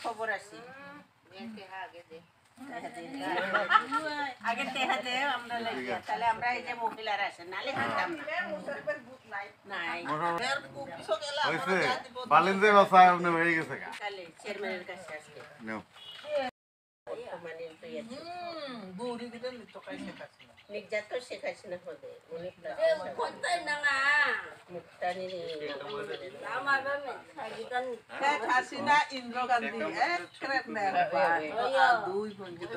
খবর আছে আগে দেখা দে আমরা লাগিয়া তাহলে আমরা এই যে মহিলারা আসে নালে খাতাম না নাই হইছে বালিন্দে বাসা আপনি হয়ে গেছে কা তাহলে চেয়ারম্যানের কাছে আসবে নাও মানে তো আছে বুড়ি দিতে তো কাইছে কাছে নির্যাত শেখাইছে না হতে উনি কোথায় না মুক্তানি রে আমার বাবা সাজিদান হাসিনা ইন্দ্র গান্ধী এক ক্রেট না দুই বন্ধু তো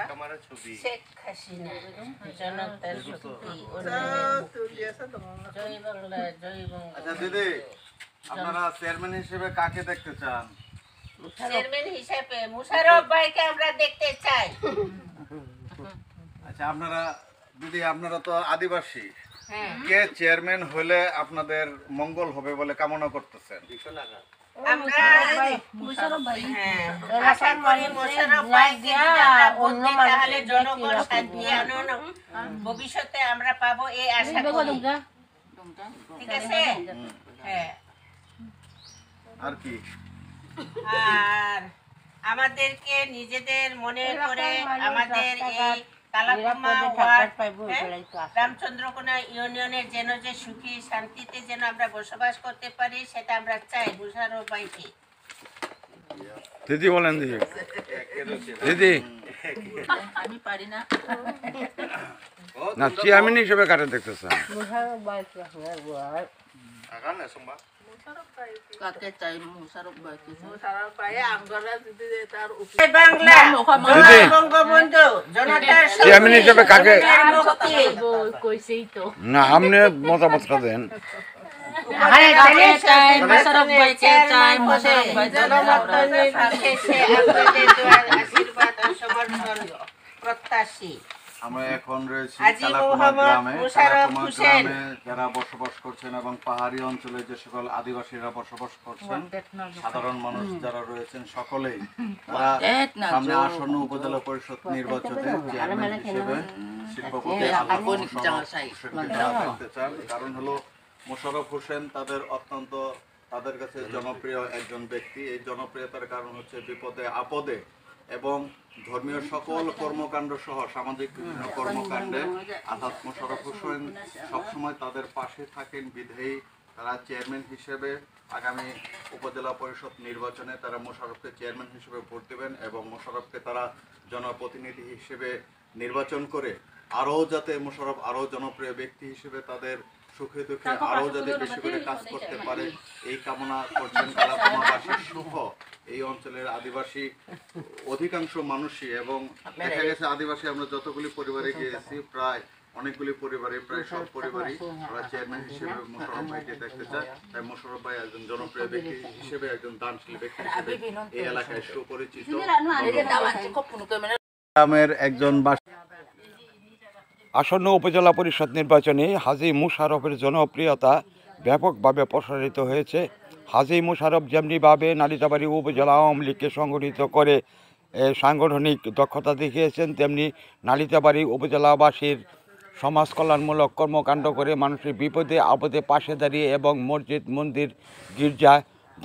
ক্যামেরা ছবি শেখ হাসিনা জনতার শক্তি জয় বাংলা জয় বাংলা। আচ্ছা দিদি আপনারা চেয়ারম্যান হিসেবে কাকে দেখতে চান? চেয়ারম্যান হিসেবে মুশারফ ভাইকে আমরা দেখতে চাই। আচ্ছা আপনারা দিদি আপনারা তো আদিবাসী, কে চেয়ারম্যান হলে আপনাদের মঙ্গল হবে বলে কামনা করতেছেন? আমরা মুশারফ ভাই আশা করি মুশারফ ভাইকে অন্য তাহলে জনগণ শান্তি আনন্দ ভবিষ্যতে আমরা পাবো এই আশা করি। ঠিক আছে? হ্যাঁ। আর কি? আর আমাদেরকে নিজেদের মনে করে আমাদের এই কালাকুমা ওয়ার্ড রামচন্দ্রকোনা ইউনিয়নের যেন যে সুখী শান্তিতে যেন আমরা বসবাস করতে পারি সেটা আমরা চাই মুশারফ ভাইকে। দিদি বলেন দিদি দিদি আমি পারি না না চেয়ারম্যান হিসেবে কাটে দেখতেছেন? কাকে চাই মুশারফ ভাইকে? বঙ্গবন্ধু জনতার চেয়ারম্যান হিসেবে কাকে কইছেই তো না আপনি মতামতটা দেন। প্রত্যাশী আমরা এখন রয়েছি হাজী কালাকুমা মোহাম্মদ গ্রামে। মুশারফ কালাকুমা হোসেন। গ্রামে যারা বসবাস করছেন এবং পাহাড়ি অঞ্চলে যে সকল আদিবাসীরা বসবাস করছেন, সাধারণ মানুষ যারা রয়েছেন সকলেই তারা সামনে আসন্ন উপজেলা পরিষদ নির্বাচনে চেয়ারম্যান হিসেবে শিল্পপতি আলহাজ মোশাররফ হোসেনকে তারা দেখতে চান। কারণ হলো মোশাররফ হোসেন তাদের কাছে জনপ্রিয় একজন ব্যক্তি। এই জনপ্রিয়তার কারণ হচ্ছে বিপদে আপদে এবং ধর্মীয় সকল কর্মকাণ্ড সহ সামাজিক বিভিন্ন কর্মকাণ্ডে আলহাজ মোশাররফ হোসেন সবসময় তাদের পাশে থাকেন বিধেয়ী তারা চেয়ারম্যান হিসেবে আগামী উপজেলা পরিষদ নির্বাচনে তারা মোশাররফকে চেয়ারম্যান হিসেবে ভোট দেবেন এবং মোশাররফকে তারা জনপ্রতিনিধি হিসেবে নির্বাচন করে আরও যাতে মোশাররফ আরও জনপ্রিয় ব্যক্তি হিসেবে তাদের সুখে দুঃখে আরও যাতে বেশি করে কাজ করতে পারে এই কামনা করছেন কালাকুমাবাসীর সুখ। এই অঞ্চলের আদিবাসী অধিকাংশ মানুষই এবং দেখা গেছে আদিবাসী আমরা যতগুলি পরিবারে গিয়েছি প্রায় অনেকগুলি পরিবারে প্রায় সব পরিবারই ওরা চেয়ারম্যান হিসেবে মোশাররফ ভাইকে দেখতে চায়। তাই মোশাররফ ভাই একজন জনপ্রিয় ব্যক্তি হিসেবে একজন দানশীল ব্যক্তি হিসেবে এই এলাকায় সুপরিচিত। গ্রামের একজন আসন্ন উপজেলা পরিষদ নির্বাচনে হাজী মুশাররফের জনপ্রিয়তা ব্যাপকভাবে প্রসারিত হয়েছে। হাজী মুশাররফ যেমনিভাবে নালিতাবাড়ী উপজেলা আওয়ামী লীগকে সংগঠিত করে সাংগঠনিক দক্ষতা দেখিয়েছেন, তেমনি নালিতাবাড়ী উপজেলাবাসীর সমাজ কল্যাণমূলক কর্মকাণ্ড করে মানুষের বিপদে আপদে পাশে দাঁড়িয়ে এবং মসজিদ মন্দির গির্জা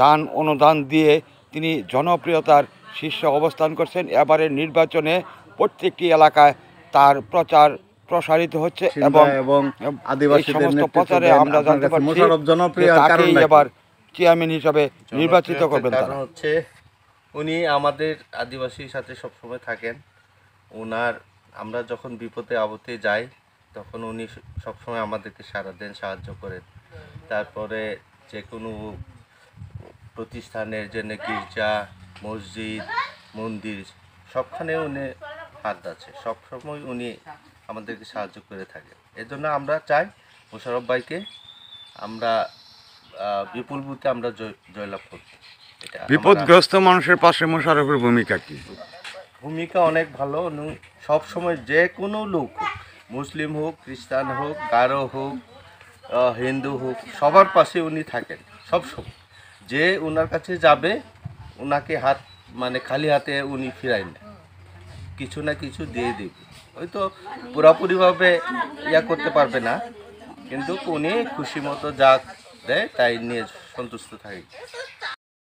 দান অনুদান দিয়ে তিনি জনপ্রিয়তার শীর্ষে অবস্থান করছেন। এবারের নির্বাচনে প্রত্যেকটি এলাকায় তার প্রচার প্রসারিত হচ্ছে এবং সমস্ত প্রচারে আমরা জানতে পারছি তাকেই এবার চেয়ারম্যান হিসাবে নির্বাচিত করবেন। কারণ হচ্ছে উনি আমাদের আদিবাসীর সাথে সবসময় থাকেন। আমরা যখন বিপদে আপদে যাই তখন উনি সবসময় আমাদেরকে সাড়া দেন, সাহায্য করেন। তারপরে যে কোনো প্রতিষ্ঠানের জন্য গির্জা মসজিদ মন্দির সবখানে উনি হাত আছে, সবসময় উনি আমাদেরকে সাহায্য করে থাকেন। এজন্য আমরা চাই মোশাররফ ভাইকে আমরা বিপুল ভোটে আমরা জয়লাভ করব। বিপদগ্রস্ত মানুষের পাশে মোশাররফের ভূমিকা কি? ভূমিকা অনেক ভালো। সব সময় যে কোনো লোক মুসলিম হোক, খ্রিস্টান হোক, গারো হোক, হিন্দু হোক, সবার পাশে উনি থাকেন সবসময়। যে ওনার কাছে যাবে ওনাকে মানে খালি হাতে উনি ফিরাই না, কিছু না কিছু দিয়ে দেবে। হয়তো পুরোপুরিভাবে করতে পারবে না, কিন্তু উনি খুশি মতো যা দেয় তাই নিয়ে সন্তুষ্ট থাকে।